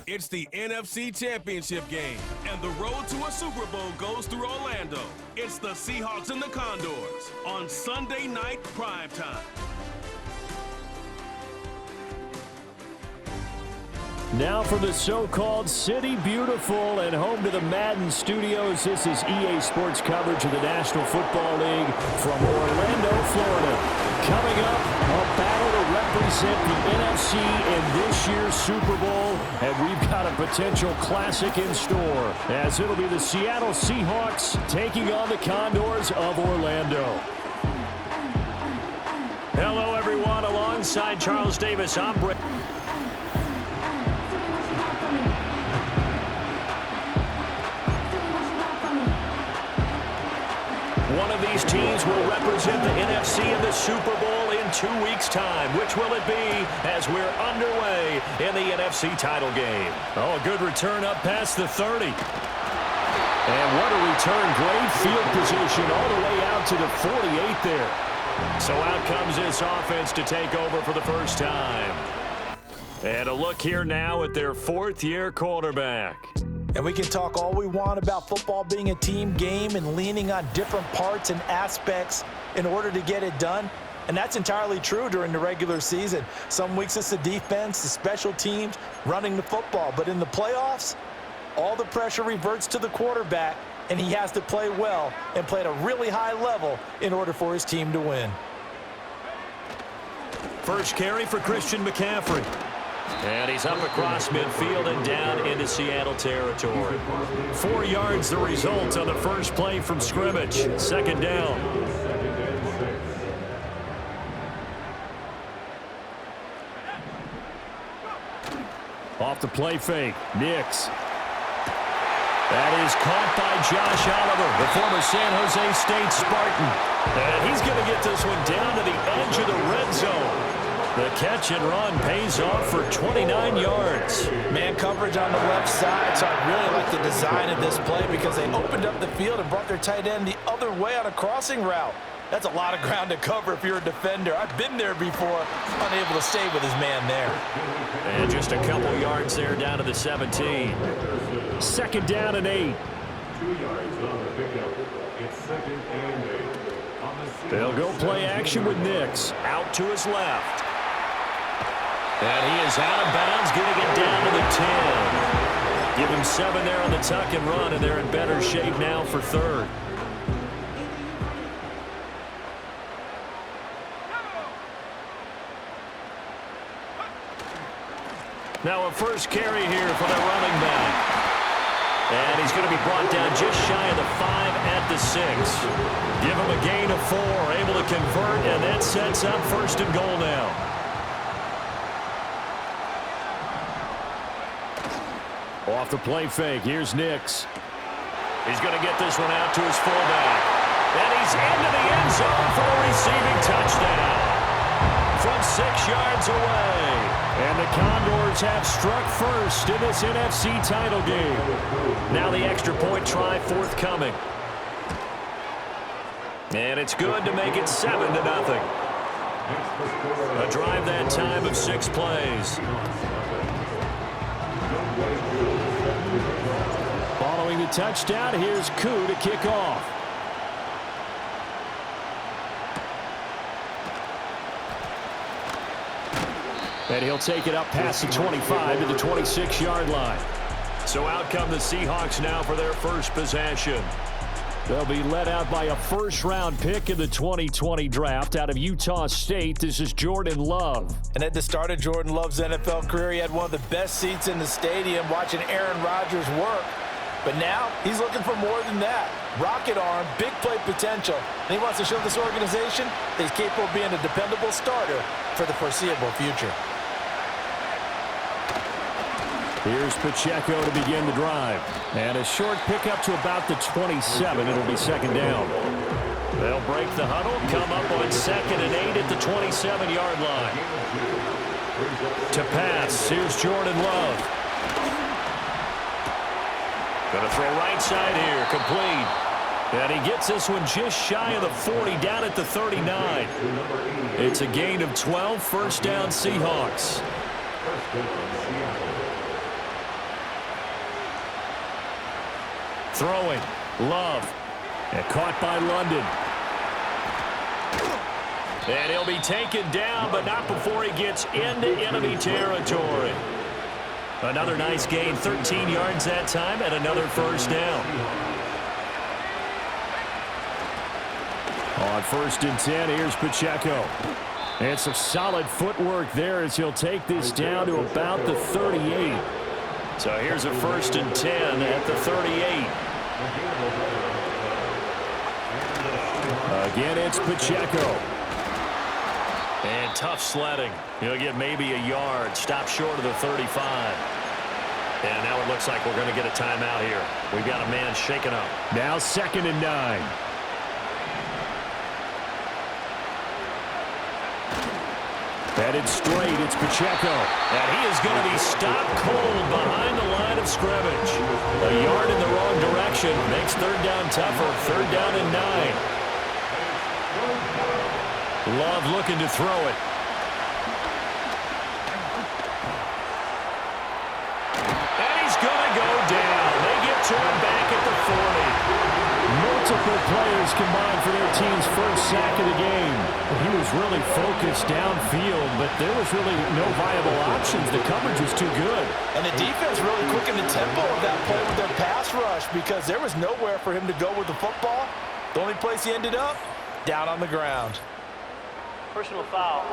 It's the NFC Championship game, and the road to a Super Bowl goes through Orlando. It's the Seahawks and the Condors on Sunday night primetime. Now from the so-called City Beautiful and home to the Madden studios, this is EA Sports coverage of the National Football League from Orlando, Florida. Coming up, a battle to represent the NFC in this year's Super Bowl, and we've got a potential classic in store, as it'll be the Seattle Seahawks taking on the Condors of Orlando. Hello, everyone. Alongside Charles Davis, I'm Brett. One of these teams will represent the NFC in the Super Bowl in 2 weeks' time. Which will it be as we're underway in the NFC title game? Oh, a good return up past the 30. And what a return. Great field position all the way out to the 48 there. So out comes this offense to take over for the first time. And a look here now at their fourth-year quarterback. And we can talk all we want about football being a team game and leaning on different parts and aspects in order to get it done. And that's entirely true during the regular season. Some weeks it's the defense, the special teams, running the football. But in the playoffs, all the pressure reverts to the quarterback, and he has to play well and play at a really high level in order for his team to win. First carry for Christian McCaffrey. And he's up across midfield and down into Seattle territory. 4 yards the result on the first play from scrimmage. Second down. Off the play fake. Nix. That is caught by Josh Oliver, the former San Jose State Spartan. And he's going to get this one down to the edge of the red zone. The catch and run pays off for 29 yards. Man coverage on the left side, so I really like the design of this play because they opened up the field and brought their tight end the other way on a crossing route. That's a lot of ground to cover if you're a defender. I've been there before, unable to stay with his man there. And just a couple yards there down to the 17. Second down and 8. 2 yards on the pickup. It's second and 8. They'll go play action with Nix. Out to his left. And he is out of bounds, getting it down to the 10. Give him 7 there on the tuck and run, and they're in better shape now for third. Now a first carry here for the running back. And he's going to be brought down just shy of the 5 at the 6. Give him a gain of 4, able to convert, and that sets up first and goal now. Off the play fake, here's Nix. He's going to get this one out to his fullback. And he's into the end zone for a receiving touchdown from 6 yards away. And the Condors have struck first in this NFC title game. Now the extra point try forthcoming. And it's good to make it 7-0. A drive that time of 6 plays. Following the touchdown, here's Koo to kick off. And he'll take it up past the 25 to the 26-yard line. So out come the Seahawks now for their first possession. They'll be led out by a first-round pick in the 2020 draft out of Utah State. This is Jordan Love. And at the start of Jordan Love's NFL career, he had one of the best seats in the stadium watching Aaron Rodgers work. But now he's looking for more than that. Rocket arm, big play potential. And he wants to show this organization that he's capable of being a dependable starter for the foreseeable future. Here's Pacheco to begin the drive. And a short pickup to about the 27. It'll be second down. They'll break the huddle, come up on 2nd and 8 at the 27-yard line. To pass, here's Jordan Love. Going to throw right side here, complete. And he gets this one just shy of the 40, down at the 39. It's a gain of 12, first down Seahawks. Throwing. Love. And caught by London. And he'll be taken down, but not before he gets into enemy territory. Another nice gain, 13 yards that time, and another first down. On 1st and 10, here's Pacheco. And some solid footwork there as he'll take this down to about the 38. So here's a 1st and 10 at the 38. Again, it's Pacheco. And tough sledding. He'll get maybe a yard. Stop short of the 35. And now it looks like we're going to get a timeout here. We've got a man shaken up. Now 2nd and 9. Headed straight, it's Pacheco. And he is going to be stopped cold behind the line of scrimmage. A yard in the wrong direction makes 3rd down tougher. 3rd down and 9. Love looking to throw it. And he's going to go down. They get to him back at the 40. Multiple players combined for their team's first sack of the game. He was really focused downfield, but there was really no viable options. The coverage was too good. And the defense really quickened the tempo of that play with their pass rush because there was nowhere for him to go with the football. The only place he ended up, down on the ground. Personal foul,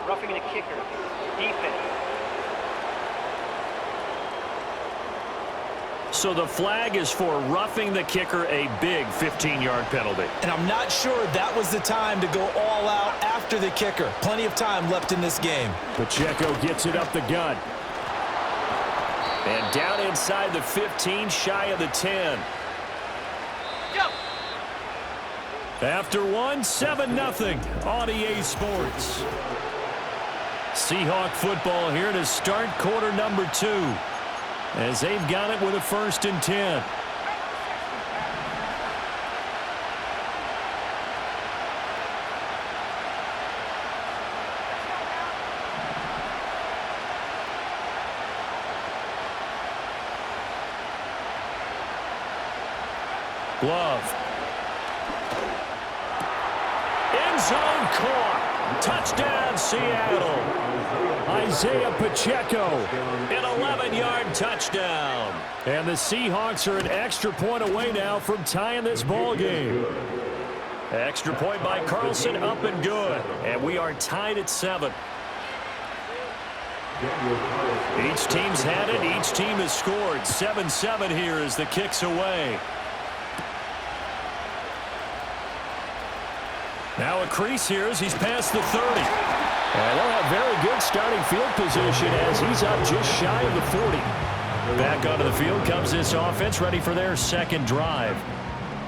roughing the kicker, defense. So the flag is for roughing the kicker, a big 15-yard penalty. And I'm not sure that was the time to go all out after the kicker. Plenty of time left in this game. Pacheco gets it up the gut. And down inside the 15, shy of the 10. Go! After one, 7-0 on EA Sports. Seahawk football here to start quarter number 2. As they've got it with a 1st and 10. Love. End zone caught. Touchdown, Seattle. Isaiah Pacheco, an 11-yard touchdown. And the Seahawks are an extra point away now from tying this ball game. Extra point by Carlson, up and good. And we are tied at 7. Each team's had it. Each team has scored. 7-7 here as the kick's away. Now a crease here as he's past the 30. And they'll have very good starting field position as he's up just shy of the 40. Back onto the field comes this offense, ready for their second drive.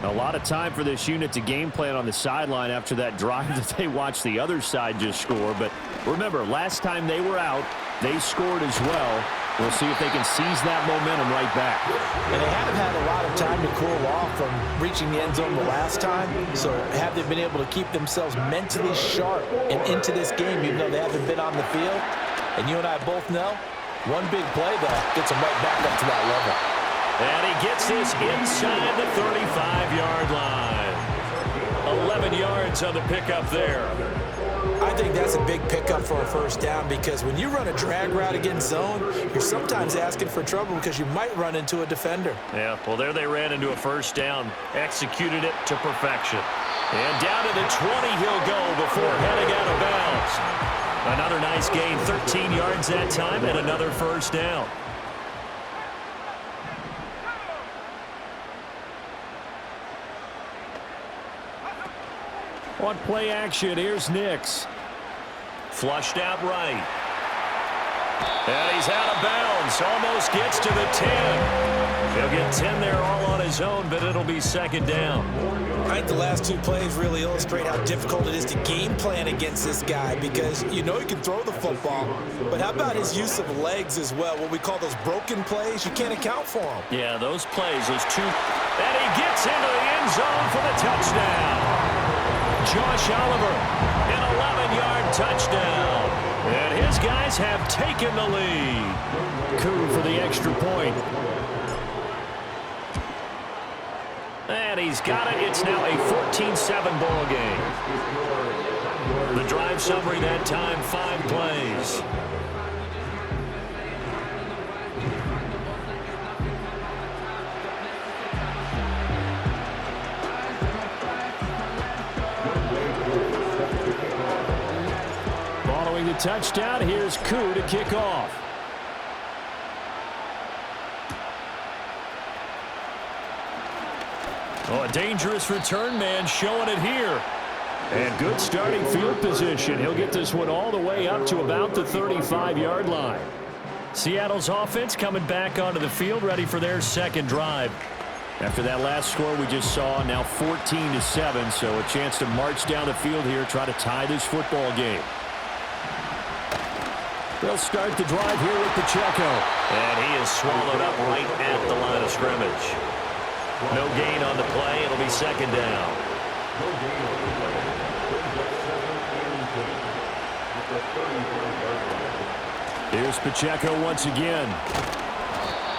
A lot of time for this unit to game plan on the sideline after that drive that they watched the other side just score. But remember, last time they were out, they scored as well. We'll see if they can seize that momentum right back. And they haven't had a lot of time to cool off from reaching the end zone the last time. So have they been able to keep themselves mentally sharp and into this game, even though they haven't been on the field? And you and I both know, one big play, though, gets them right back up to that level. And he gets this inside the 35-yard line. 11 yards on the pickup there. I think that's a big pickup for a first down because when you run a drag route against zone, you're sometimes asking for trouble because you might run into a defender. Yeah, well, there they ran into a first down, executed it to perfection. And down to the 20 he'll go before heading out of bounds. Another nice gain, 13 yards that time, and another first down. On play action, here's Nix. Flushed out right. And he's out of bounds. Almost gets to the 10. He'll get 10 there all on his own, but it'll be second down. I think the last two plays really illustrate how difficult it is to game plan against this guy because you know he can throw the football, but how about his use of legs as well, what we call those broken plays? You can't account for them. Yeah, those plays, those two. And he gets into the end zone for the touchdown. Josh Oliver, an 11-yard touchdown. And his guys have taken the lead. Coup for the extra point. he's got it. It's now a 14-7 ball game. The drive summary that time, 5 plays. Following the touchdown, here's Koo to kick off. Oh, a dangerous return man showing it here. And good starting field position. He'll get this one all the way up to about the 35-yard line. Seattle's offense coming back onto the field, ready for their second drive. After that last score we just saw, now 14-7, so a chance to march down the field here, try to tie this football game. They'll start the drive here with Pacheco. And he is swallowed up right at the line of scrimmage. No gain on the play. It'll be second down. Here's Pacheco once again.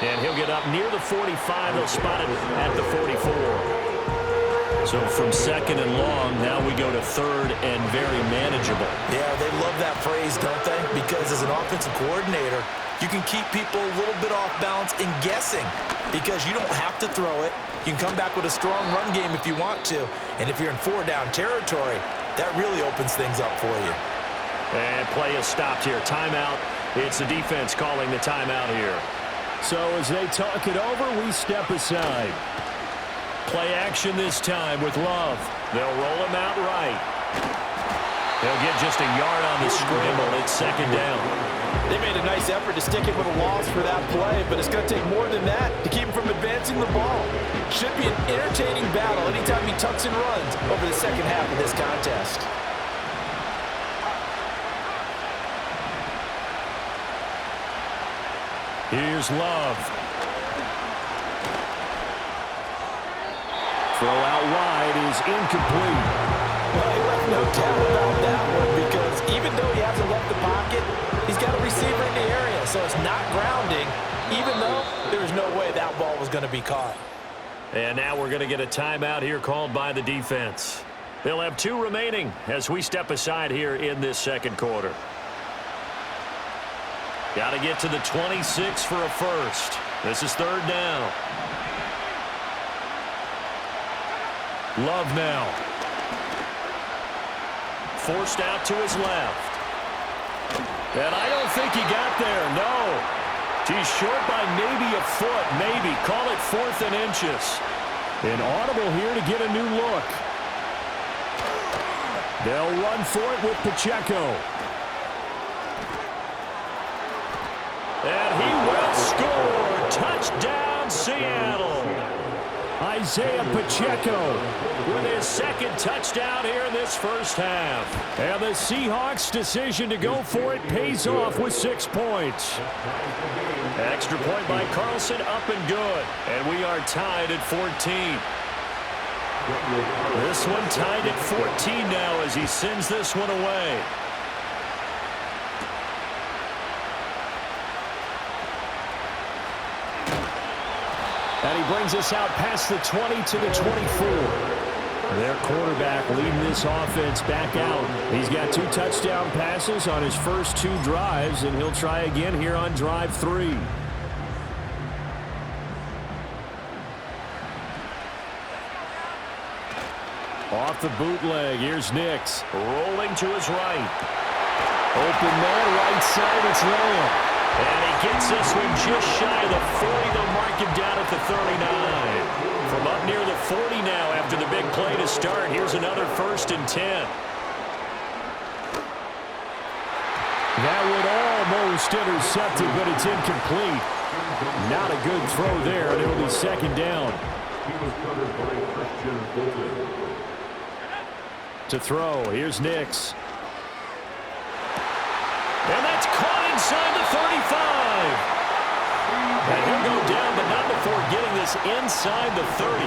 And he'll get up near the 45. They'll spot it at the 44. So from second and long, now we go to third and very manageable. Yeah, they love that phrase, don't they? Because as an offensive coordinator, you can keep people a little bit off balance and guessing because you don't have to throw it. You can come back with a strong run game if you want to. And if you're in 4-down territory, that really opens things up for you. And play is stopped here. Timeout. It's the defense calling the timeout here. So as they talk it over, we step aside. Play action this time with Love. They'll roll him out right. They'll get just a yard on the scramble. It's second down. They made a nice effort to stick it with a loss for that play, but it's going to take more than that to keep him from advancing the ball. Should be an entertaining battle anytime he tucks and runs over the second half of this contest. Here's Love. Throw out wide is incomplete. Well, he left no doubt about that one because even though he hasn't left the pocket, he's got a receiver in the area, so it's not grounding, even though there's no way that ball was going to be caught. And now we're going to get a timeout here called by the defense. They'll have 2 remaining as we step aside here in this second quarter. Got to get to the 26 for a first. This is third down. Love now. Forced out to his left. And I don't think he got there, no. He's short by maybe a foot, maybe. Call it 4th and inches. An audible here to get a new look. They'll run for it with Pacheco. And he will score. Touchdown, Seattle. Isaiah Pacheco with his second touchdown here in this first half. And the Seahawks' decision to go for it pays off with 6 points. Extra point by Carlson, up and good. And we are tied at 14. This one tied at 14 now as he sends this one away. And he brings us out past the 20 to the 24. Their quarterback leading this offense back out. He's got 2 touchdown passes on his first 2 drives, and he'll try again here on drive 3. Off the bootleg, here's Nix. Rolling to his right. Open man, right side, it's Lamb. And he gets this one just shy of the 40. They'll mark him down at the 39. From up near the 40 now after the big play to start. Here's another 1st and 10. That would almost intercepted, but it's incomplete. Not a good throw there, and it'll be second down. To throw, here's Nix. And that's caught inside the 35. And he'll go down, but not before getting this inside the 30.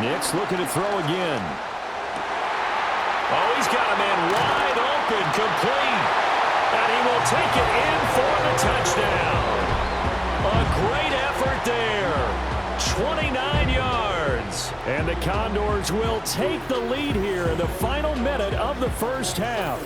Nix looking to throw again. Oh, he's got a man wide open, complete. And he will take it in for the touchdown. A great effort there. 29 yards. And the Condors will take the lead here in the final minute of the first half.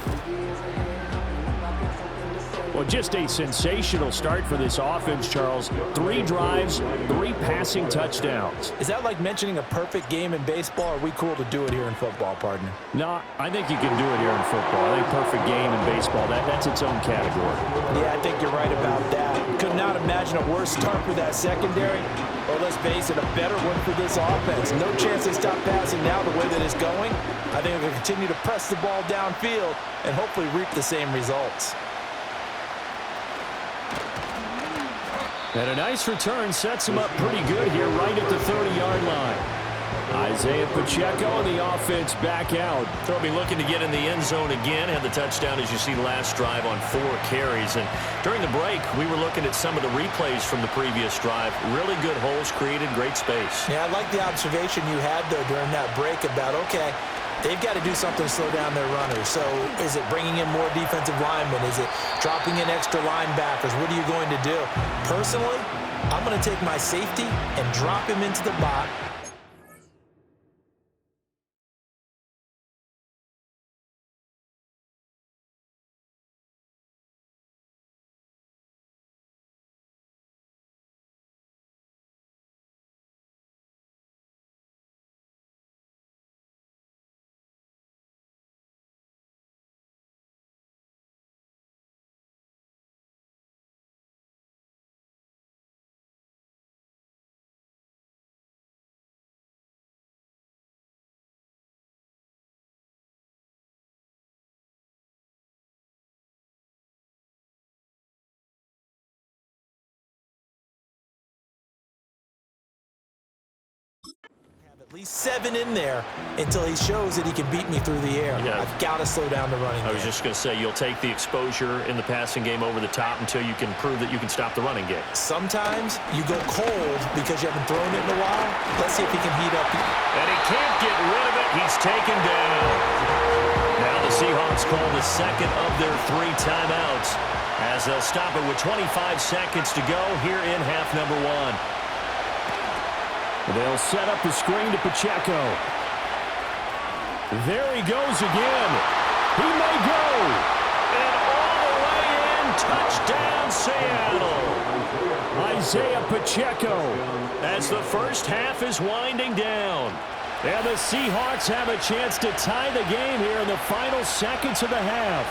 Well, just a sensational start for this offense, Charles. 3 drives, 3 passing touchdowns. Is that like mentioning a perfect game in baseball, or are we cool to do it here in football, partner? No, I think you can do it here in football. I think perfect game in baseball, that's its own category. Yeah, I think you're right about that. Could not imagine a worse start for that secondary, or let's face it, a better one for this offense. No chance they stop passing now the way that it's going. I think they'll continue to press the ball downfield and hopefully reap the same results. And a nice return sets him up pretty good here right at the 30-yard line. Isaiah Pacheco and the offense back out. They'll be looking to get in the end zone again. Had the touchdown, as you see, last drive on 4 carries. And during the break, we were looking at some of the replays from the previous drive. Really good holes created, great space. Yeah, I like the observation you had, though, during that break about, okay, they've got to do something to slow down their runners. So is it bringing in more defensive linemen? Is it dropping in extra linebackers? What are you going to do? Personally, I'm going to take my safety and drop him into the box. At least 7 in there until he shows that he can beat me through the air. Yeah. I've got to slow down the running game. I was just going to say, you'll take the exposure in the passing game over the top until you can prove that you can stop the running game. Sometimes you go cold because you haven't thrown it in a while. Let's see if he can heat up. And he can't get rid of it. He's taken down. Now the Seahawks call the second of their 3 timeouts as they'll stop it with 25 seconds to go here in half number 1. They'll set up the screen to Pacheco. There he goes again. He may go. And all the way in, touchdown Seattle. Isaiah Pacheco as the first half is winding down. And the Seahawks have a chance to tie the game here in the final seconds of the half.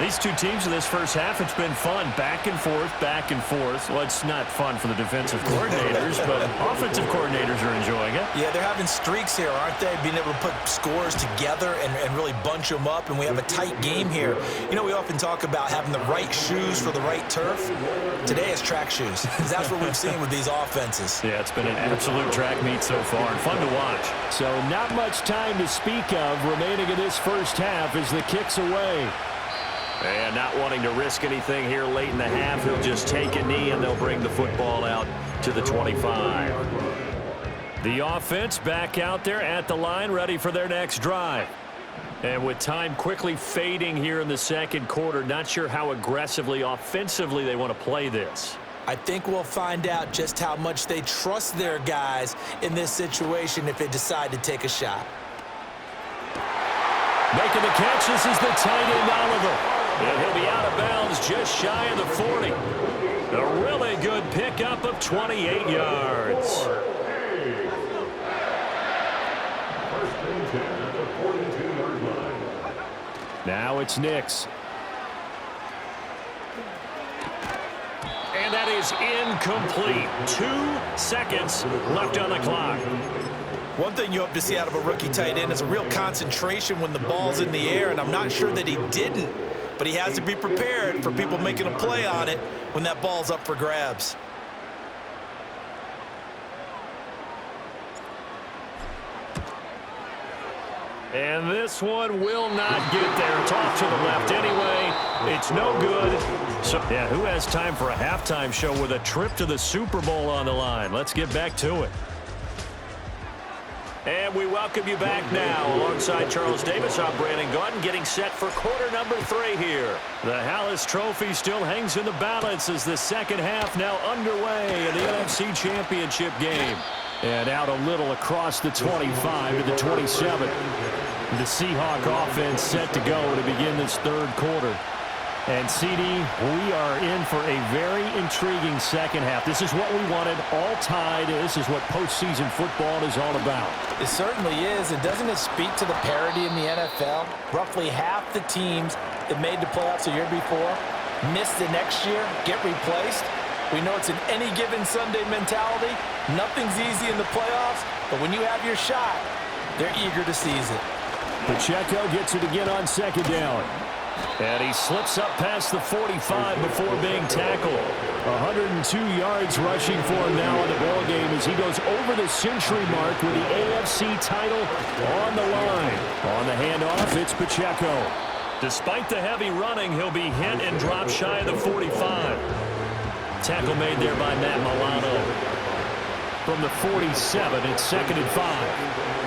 These two teams in this first half, it's been fun. Back and forth, back and forth. Well, it's not fun for the defensive coordinators, but offensive coordinators are enjoying it. Yeah, they're having streaks here, aren't they? Being able to put scores together and really bunch them up, and we have a tight game here. You know, we often talk about having the right shoes for the right turf. Today it's track shoes, because that's what we've seen with these offenses. Yeah, it's been an absolute track meet so far, and fun to watch. So not much time to speak of remaining in this first half as the kick's away. And not wanting to risk anything here late in the half, he'll just take a knee and they'll bring the football out to the 25. The offense back out there at the line, ready for their next drive. And with time quickly fading here in the second quarter, not sure how aggressively, offensively they want to play this. I think we'll find out just how much they trust their guys in this situation if they decide to take a shot. Making the catch, this is the tight end Oliver. And he'll be out of bounds just shy of the 40. A really good pickup of 28 yards. First and 10 at the 42-yard line. Now it's Nix. And that is incomplete. 2 seconds left on the clock. One thing you hope to see out of a rookie tight end is a real concentration when the ball's in the air, and I'm not sure that he didn't. But he has to be prepared for people making a play on it when that ball's up for grabs. And this one will not get there. It's off to the left anyway. It's no good. So, yeah, who has time for a halftime show with a trip to the Super Bowl on the line? Let's get back to it. And we welcome you back now. Alongside Charles Davis, I'm Brandon Gaudin, getting set for quarter number 3 here. The Hallis Trophy still hangs in the balance as the second half now underway in the NFC Championship game. And out a little across the 25 to the 27. The Seahawk offense set to go to begin this third quarter. And, CD, we are in for a very intriguing second half. This is what we wanted, all tied. This is what postseason football is all about. It certainly is. And doesn't it speak to the parity in the NFL? Roughly half the teams that made the playoffs a year before miss the next year, get replaced. We know it's an any given Sunday mentality. Nothing's easy in the playoffs, but when you have your shot, they're eager to seize it. Pacheco gets it again on second down. And he slips up past the 45 before being tackled. 102 yards rushing for him now in the ballgame as he goes over the century mark with the AFC title on the line. On the handoff, it's Pacheco. Despite the heavy running, he'll be hit and dropped shy of the 45. Tackle made there by Matt Milano. From the 47, it's 2nd and 5.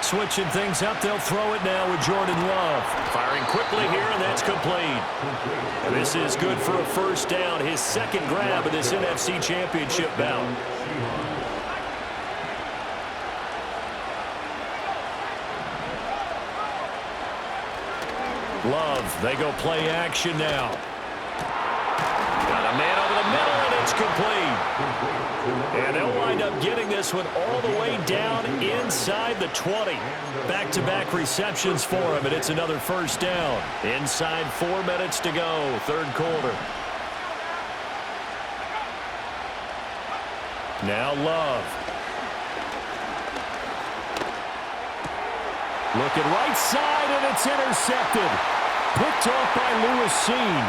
Switching things up, they'll throw it now with Jordan Love. Firing quickly here, and that's complete. And this is good for a first down, his second grab of this NFC Championship bout. Love, they go play action now. Got a man over the middle, and it's complete. And they'll wind up getting this one all the way down inside the 20. Back-to-back receptions for him, and it's another first down. Inside 4 minutes to go, third quarter. Now Love. Looking right side, and it's intercepted. Picked off by Lewis Seen.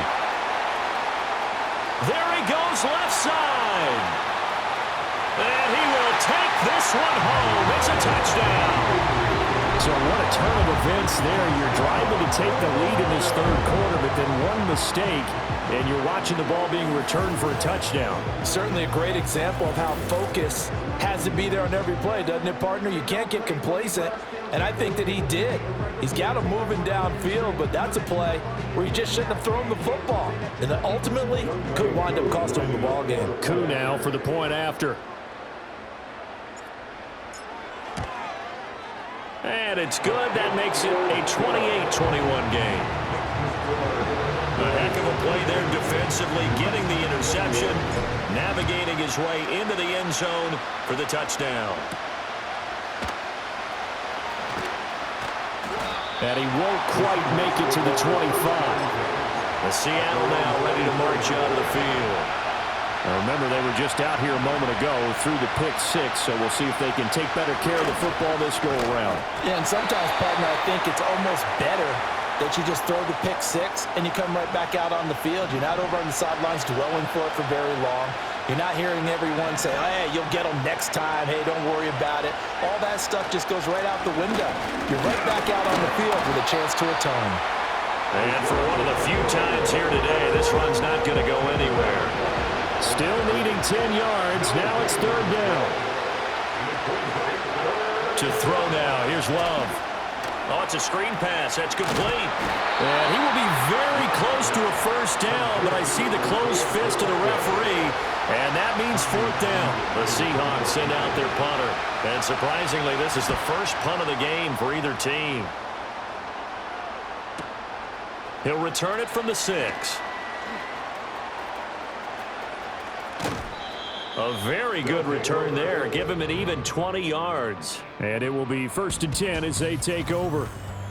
There he goes, left side. And he will take this one home. It's a touchdown. So what a turn of events there. You're driving to take the lead in this third quarter, but then one mistake, and you're watching the ball being returned for a touchdown. Certainly a great example of how focus has to be there on every play, doesn't it, partner? You can't get complacent, and I think that he did. He's got him moving downfield, but that's a play where he just shouldn't have thrown the football. And that ultimately could wind up costing him the ball game. Koo now for the point after. And it's good. That makes it a 28-21 game. A heck of a play there defensively, getting the interception, navigating his way into the end zone for the touchdown. And he won't quite make it to the 25. The Seattle now ready to march out of the field. Now remember, they were just out here a moment ago through the pick 6, so we'll see if they can take better care of the football this go-around. Yeah, and sometimes, partner, I think it's almost better that you just throw the pick 6 and you come right back out on the field. You're not over on the sidelines dwelling for it for very long. You're not hearing everyone say, hey, you'll get them next time. Hey, don't worry about it. All that stuff just goes right out the window. You're right back out on the field with a chance to atone. And for one of the few times here today, this run's not going to go anywhere. Still needing 10 yards. Now it's third down. To throw now. Here's Love. Oh, it's a screen pass. That's complete. And he will be very close to a first down, but I see the closed fist of the referee, and that means fourth down. The Seahawks send out their punter. And surprisingly, this is the first punt of the game for either team. He'll return it from the 6. A very good return there. Give him an even 20 yards. And it will be 1st and 10 as they take over.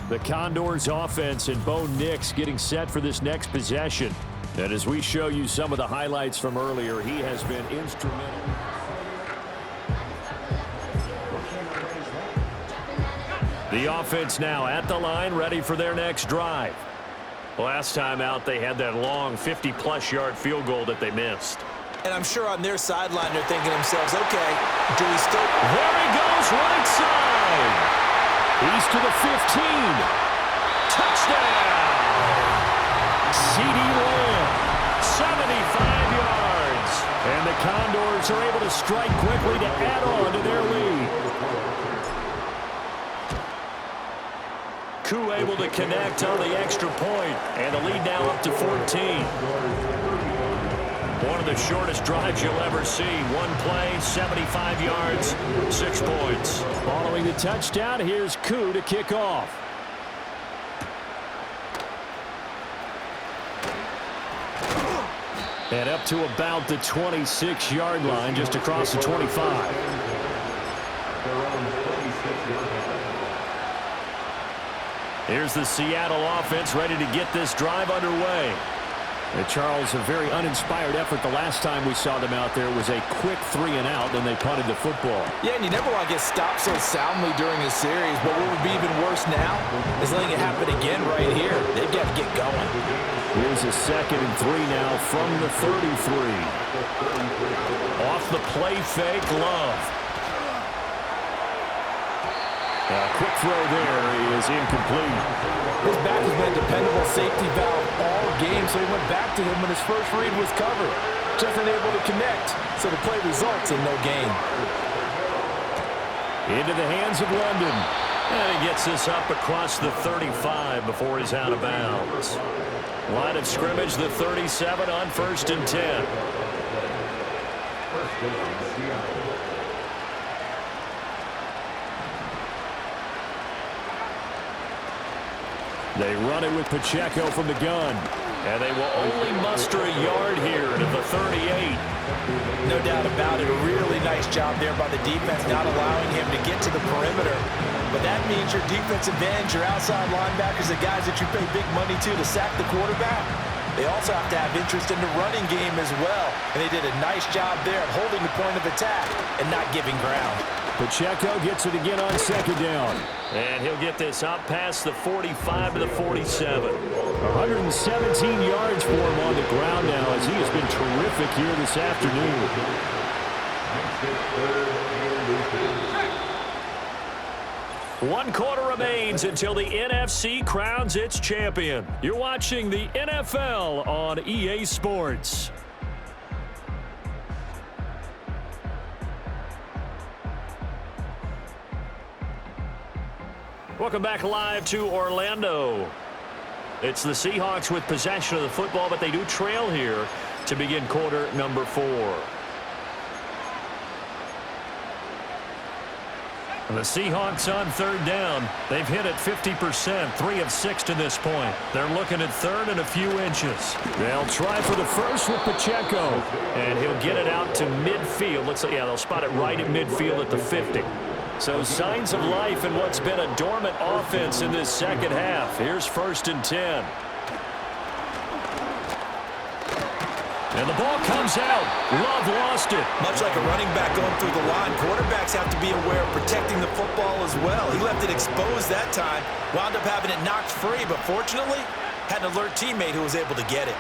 The Condors offense and Bo Nix getting set for this next possession. And as we show you some of the highlights from earlier, he has been instrumental. The offense now at the line, ready for their next drive. Last time out, they had that long 50-plus yard field goal that they missed. And I'm sure on their sideline they're thinking to themselves, okay, do we still... There he goes, right side. He's to the 15. Touchdown. CeeDee Lamb, 75 yards. And the Condors are able to strike quickly to add on to their lead. Koo able to connect on the extra point, and the lead now up to 14. One of the shortest drives you'll ever see. One play, 75 yards, 6 points. Following the touchdown, here's Koo to kick off. And up to about the 26-yard line, just across the 25. Here's the Seattle offense ready to get this drive underway. And Charles, a very uninspired effort the last time we saw them out there was a quick 3-and-out, then they punted the football. Yeah, and you never want to get stopped so soundly during a series, but what would be even worse now is letting it happen again right here. They've got to get going. Here's a 2nd and 3 now from the 33. Off the play fake, Love. A quick throw there is incomplete. His back has been a dependable safety valve all game, so he went back to him when his first read was covered. Just unable to connect, so the play results in no gain. Into the hands of London. And he gets this up across the 35 before he's out of bounds. Line of scrimmage, the 37 on 1st and 10. They run it with Pacheco from the gun. And they will only muster a yard here to the 38. No doubt about it. A really nice job there by the defense, not allowing him to get to the perimeter. But that means your defensive ends, your outside linebackers, the guys that you pay big money to sack the quarterback. They also have to have interest in the running game as well. And they did a nice job there of holding the point of attack and not giving ground. Pacheco gets it again on 2nd down. And he'll get this up past the 45 to the 47. 117 yards for him on the ground now as he has been terrific here this afternoon. One quarter remains until the NFC crowns its champion. You're watching the NFL on EA Sports. Welcome back live to Orlando. It's the Seahawks with possession of the football, but they do trail here to begin quarter number 4. The Seahawks on 3rd down. They've hit it 50%, 3 of 6 to this point. They're looking at 3rd and a few inches. They'll try for the first with Pacheco, and he'll get it out to midfield. Looks like, yeah, they'll spot it right at midfield at the 50. So signs of life in what's been a dormant offense in this second half. Here's 1st and 10. And the ball comes out. Love lost it. Much like a running back going through the line, quarterbacks have to be aware of protecting the football as well. He left it exposed that time, wound up having it knocked free, but fortunately, had an alert teammate who was able to get it.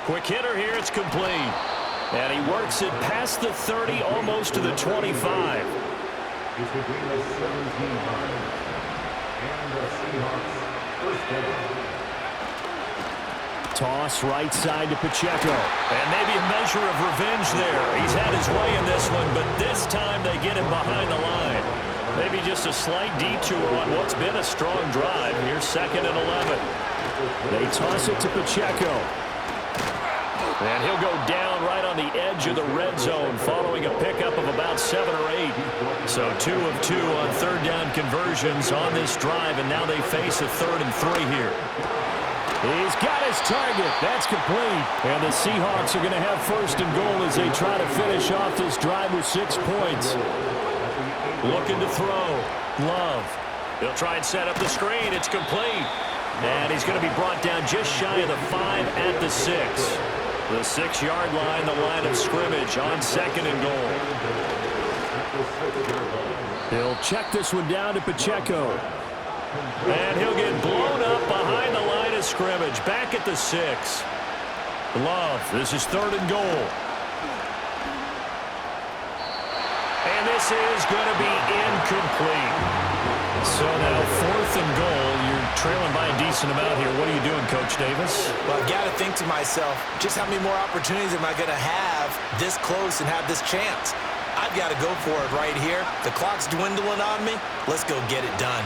Quick hitter here, it's complete. And he works it past the 30, almost to the 25. It's between the 17-line and the Seahawks' first down. Toss right side to Pacheco. And maybe a measure of revenge there. He's had his way in this one, but this time they get him behind the line. Maybe just a slight detour on what's been a strong drive. Here's 2nd and 11. They toss it to Pacheco. And he'll go down right on the edge of the red zone following a pickup of about 7 or 8. So 2 of 2 on 3rd down conversions on this drive, and now they face a 3rd and 3 here. He's got his target. That's complete. And the Seahawks are going to have 1st and goal as they try to finish off this drive with 6 points. Looking to throw. Love. He'll try and set up the screen. It's complete. And he's going to be brought down just shy of the 5 at the 6. The 6-yard line, the line of scrimmage on 2nd and goal. He'll check this one down to Pacheco. And he'll get blown up behind the line of scrimmage, back at the 6. Love, this is 3rd and goal. And this is going to be incomplete. So now 4th and goal. You're trailing by a decent amount here. What are you doing, Coach Davis? Well, I've got to think to myself, just how many more opportunities am I going to have this close and have this chance? I've got to go for it right here. The clock's dwindling on me. Let's go get it done.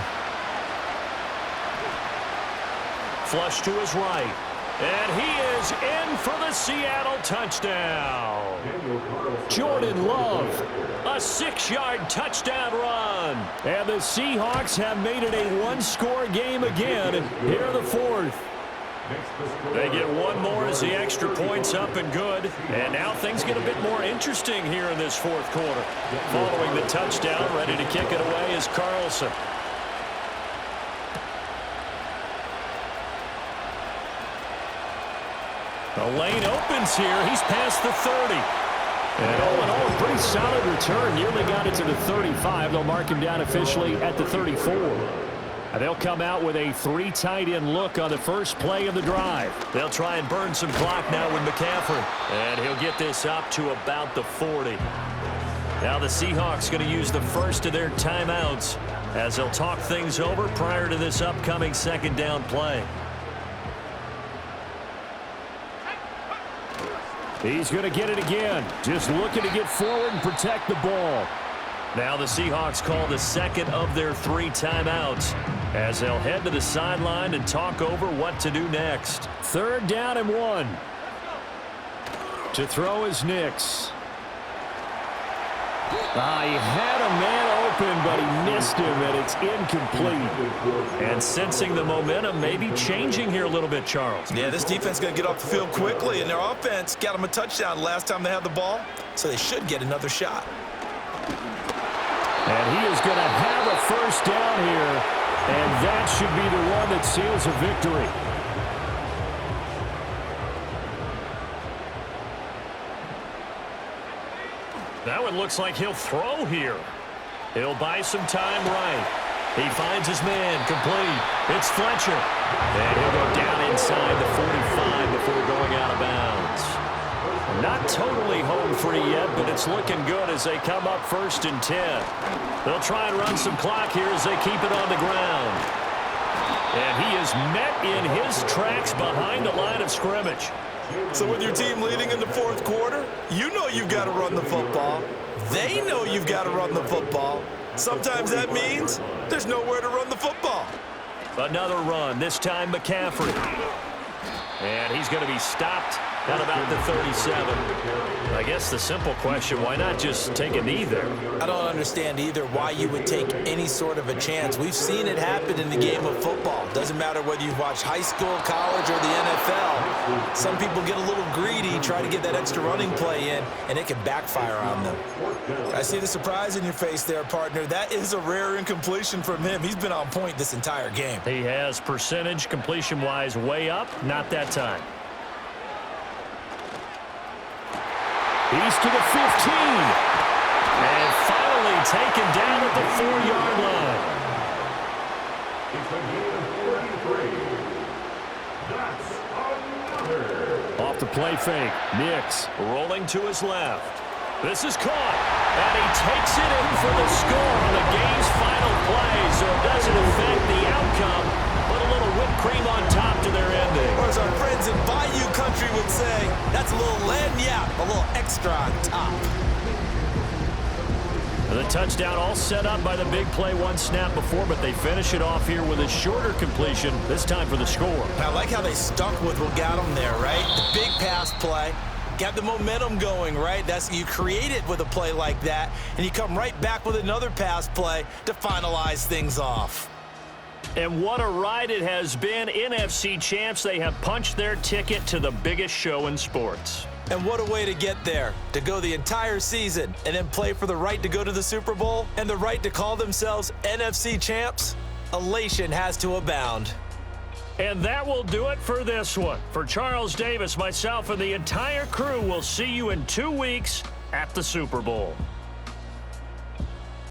Flush to his right. And he is in for the Seattle touchdown. Jordan Love, a 6-yard touchdown run. And the Seahawks have made it a one-score game again here in the 4th. They get one more as the extra point's up and good. And now things get a bit more interesting here in this 4th quarter. Following the touchdown, ready to kick it away is Carlson. The lane opens here. He's past the 30. And all in all, a pretty solid return. Nearly got it to the 35. They'll mark him down officially at the 34. And they'll come out with a 3 tight end look on the first play of the drive. They'll try and burn some clock now with McCaffrey. And he'll get this up to about the 40. Now the Seahawks going to use the first of their timeouts as they'll talk things over prior to this upcoming 2nd down play. He's going to get it again. Just looking to get forward and protect the ball. Now the Seahawks call the 2nd of their 3 timeouts as they'll head to the sideline and talk over what to do next. 3rd down and 1. To throw is Nix. He had a man open, but he missed him, and it's incomplete. And sensing the momentum, maybe changing here a little bit, Charles. Yeah, this defense is going to get off the field quickly, and their offense got them a touchdown last time they had the ball, so they should get another shot. And he is going to have a 1st down here, and that should be the one that seals a victory. That one looks like he'll throw here. He'll buy some time right. He finds his man complete. It's Fletcher. And he'll go down inside the 45 before going out of bounds. Not totally home free yet, but it's looking good as they come up 1st and 10. They'll try and run some clock here as they keep it on the ground. And he is met in his tracks behind the line of scrimmage. So with your team leading in the 4th quarter, you know you've got to run the football. They know you've got to run the football. Sometimes that means there's nowhere to run the football. Another run, this time McCaffrey. And he's going to be stopped at about the 37. I guess the simple question, why not just take a knee there? I don't understand either why you would take any sort of a chance. We've seen it happen in the game of football. Doesn't matter whether you watch high school, college, or the NFL. Some people get a little greedy, try to get that extra running play in, and it can backfire on them. I see the surprise in your face there, partner. That is a rare incompletion from him. He's been on point this entire game. He has percentage completion-wise way up, not that time. He's to the 15. And finally taken down at the 4-yard line. Off the play fake. Nix rolling to his left. This is caught. And he takes it in for the score on the game's final play. So it doesn't affect the outcome, but a little whipped cream on top to their ending. Or as our friends in Bayou Country would say, that's a little lagniappe, a little extra on top. The touchdown all set up by the big play one snap before, but they finish it off here with a shorter completion, this time for the score. I like how they stuck with what got them there, right? The big pass play. Got the momentum going, right? That's you create it with a play like that, and you come right back with another pass play to finalize things off. And what a ride it has been. NFC champs, they have punched their ticket to the biggest show in sports. And what a way to get there, to go the entire season and then play for the right to go to the Super Bowl and the right to call themselves NFC champs. Elation has to abound. And that will do it for this one. For Charles Davis, myself, and the entire crew, we'll see you in 2 weeks at the Super Bowl.